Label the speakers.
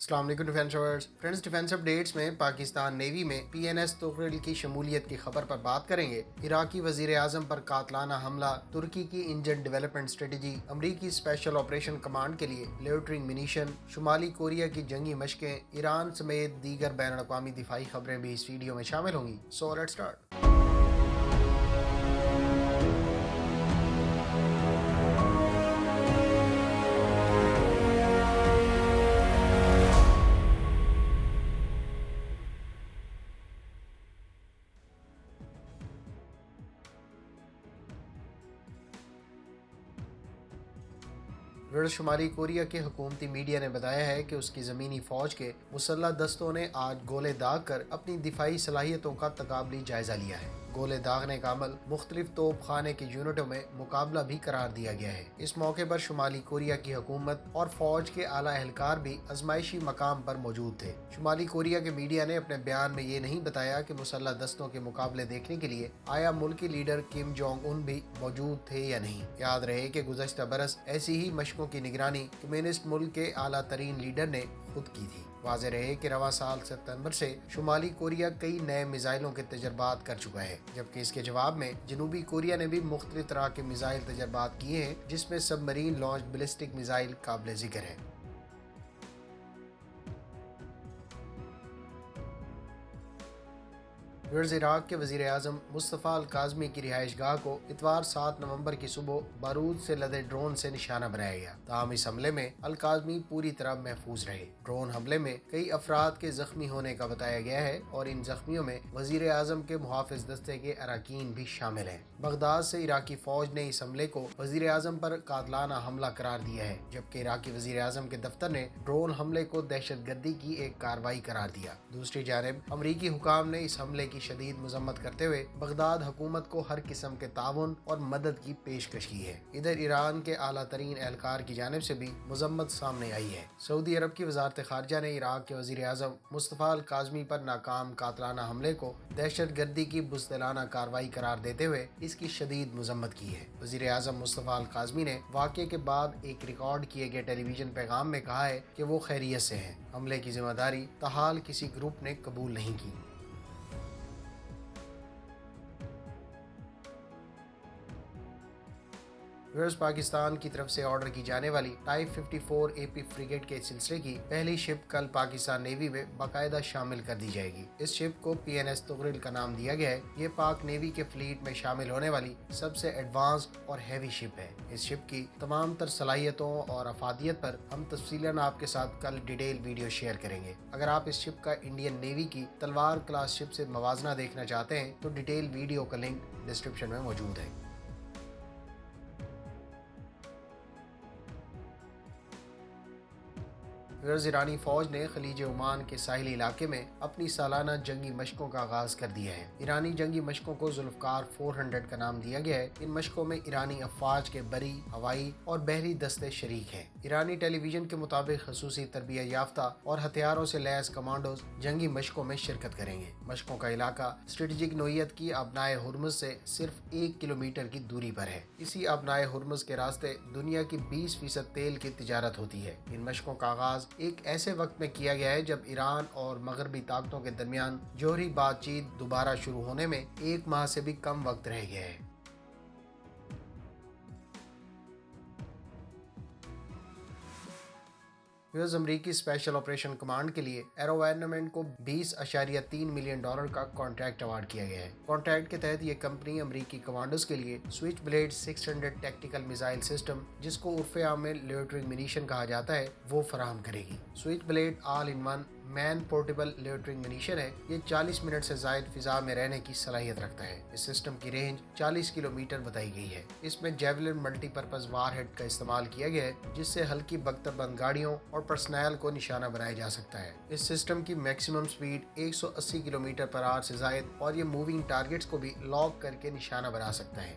Speaker 1: السلام علیکم defence words friends, defence updates میں پاکستان نیوی میں پی این ایس توغرل کی شمولیت کی خبر پر بات کریں گے۔ عراقی وزیر اعظم پر قاتلانہ حملہ، ترکی کی انجن ڈیولپمنٹ اسٹریٹجی، امریکی اسپیشل آپریشن کمانڈ کے لیے لیوٹرنگ منیشن، شمالی کوریا کی جنگی مشقیں، ایران سمیت دیگر بین الاقوامی دفاعی خبریں بھی اس ویڈیو میں شامل ہوں گی۔ So let's start. شمالی کوریا کے حکومتی میڈیا نے بتایا ہے کہ اس کی زمینی فوج کے مسلح دستوں نے آج گولے داغ کر اپنی دفاعی صلاحیتوں کا تقابلی جائزہ لیا ہے۔ گولے داغنے کا عمل مختلف توپ خانے کی یونٹوں میں مقابلہ بھی قرار دیا گیا ہے۔ اس موقع پر شمالی کوریا کی حکومت اور فوج کے اعلیٰ اہلکار بھی آزمائشی مقام پر موجود تھے۔ شمالی کوریا کے میڈیا نے اپنے بیان میں یہ نہیں بتایا کہ مسلح دستوں کے مقابلے دیکھنے کے لیے آیا ملکی لیڈر کم جونگ ان بھی موجود تھے یا نہیں۔ یاد رہے کہ گزشتہ برس ایسی ہی مشقوں کی نگرانی کمیونسٹ ملک کے اعلیٰ ترین لیڈر نے خود کی تھی۔ واضح رہے کہ رواں سال ستمبر سے شمالی کوریا کئی نئے میزائلوں کے تجربات کر چکا ہے، جبکہ اس کے جواب میں جنوبی کوریا نے بھی مختلف طرح کے میزائل تجربات کیے ہیں، جس میں سب مرین لانچ بیلسٹک میزائل قابل ذکر ہے۔ عراق کے وزیر اعظم مصطفیٰ الکاظمی کی رہائش گاہ کو اتوار 7 نومبر کی صبح بارود سے لدے ڈرون سے نشانہ بنایا گیا، تاہم اس حملے میں الکاظمی پوری طرح محفوظ رہے۔ ڈرون حملے میں کئی افراد کے زخمی ہونے کا بتایا گیا ہے اور ان زخمیوں میں وزیر اعظم کے محافظ دستے کے اراکین بھی شامل ہیں۔ بغداد سے عراقی فوج نے اس حملے کو وزیر اعظم پر قاتلانہ حملہ قرار دیا ہے، جبکہ عراقی وزیر اعظم کے دفتر نے ڈرون حملے کو دہشت گردی کی ایک کارروائی قرار دیا۔ دوسری جانب امریکی حکام نے اس حملے کی شدید مذمت کرتے ہوئے بغداد حکومت کو ہر قسم کے تعاون اور مدد کی پیشکش کی ہے۔ ادھر ایران کے اعلیٰ ترین اہلکار کی جانب سے بھی مذمت سامنے آئی ہے۔ سعودی عرب کی وزارت خارجہ نے عراق کے وزیر اعظم مصطفیٰ الکاظمی پر ناکام قاتلانہ حملے کو دہشت گردی کی بزدلانہ کارروائی قرار دیتے ہوئے اس کی شدید مذمت کی ہے۔ وزیر اعظم مصطفیٰ الکاظمی نے واقعے کے بعد ایک ریکارڈ کیے گئے ٹیلی ویژن پیغام میں کہا ہے کہ وہ خیریت سے ہیں۔ حملے کی ذمہ داری تاحال کسی گروپ نے قبول نہیں کی۔ پاکستان کی طرف سے آرڈر کی جانے والی ٹائپ 54 اے پی فریگیٹ کے سلسلے کی پہلی شپ کل پاکستان نیوی میں باقاعدہ شامل کر دی جائے گی۔ اس شپ کو پی این ایس توغرل کا نام دیا گیا ہے۔ یہ پاک نیوی کے فلیٹ میں شامل ہونے والی سب سے ایڈوانسڈ اور ہیوی شپ ہے۔ اس شپ کی تمام تر صلاحیتوں اور افادیت پر ہم تفصیلاً آپ کے ساتھ کل ڈیٹیل ویڈیو شیئر کریں گے۔ اگر آپ اس شپ کا انڈین نیوی کی تلوار کلاس شپ سے موازنہ دیکھنا چاہتے ہیں تو ڈیٹیل ویڈیو کا لنک ڈسکرپشن میں موجود ہے۔ ایرانی فوج نے خلیج عمان کے ساحلی علاقے میں اپنی سالانہ جنگی مشقوں کا آغاز کر دیا ہے۔ ایرانی جنگی مشقوں کو ذوالفقار 400 کا نام دیا گیا ہے۔ ان مشقوں میں ایرانی افواج کے بری، ہوائی اور بحری دستے شریک ہیں۔ ایرانی ٹیلی ویژن کے مطابق خصوصی تربیت یافتہ اور ہتھیاروں سے لیس کمانڈوز جنگی مشقوں میں شرکت کریں گے۔ مشقوں کا علاقہ اسٹریٹجک نوعیت کی آبنائے ہرمز سے صرف 1 کلومیٹر کی دوری پر ہے۔ اسی آبنائے ہرمز کے راستے دنیا کی 20% تیل کی تجارت ہوتی ہے۔ ان مشقوں کا آغاز ایک ایسے وقت میں کیا گیا ہے جب ایران اور مغربی طاقتوں کے درمیان جوہری بات چیت دوبارہ شروع ہونے میں 1 ماہ سے بھی کم وقت رہ گیا ہے۔ امریکی اسپیشل آپریشن کمانڈ کے لیے ایرووائرنمنٹ کو $20.3 ملین کا کانٹریکٹ ایوارڈ کیا گیا ہے۔ کانٹریکٹ کے تحت یہ کمپنی امریکی کمانڈوز کے لیے Switchblade 600 tactical missile system, جس کو عرف عام میں لیوٹرنگ منیشن کہا جاتا ہے، وہ فراہم کرے گی۔ Switchblade all in one man portable loitering munition ہے۔ یہ 40 منٹ سے زائد فضا میں رہنے کی صلاحیت رکھتا ہے۔ اس سسٹم کی رینج 40 کلومیٹر بتائی گئی ہے۔ اس میں javelin multi purpose war had کا استعمال کیا گیا ہے، جس سے ہلکی بختر بند گاڑیوں اور پرسنل کو نشانہ بنایا جا سکتا ہے۔ اس سسٹم کی میکسیمم سپیڈ 180 کلومیٹر پر آور سے زائد اور یہ موونگ ٹارگٹس کو بھی لاک کر کے نشانہ بنا سکتا ہے۔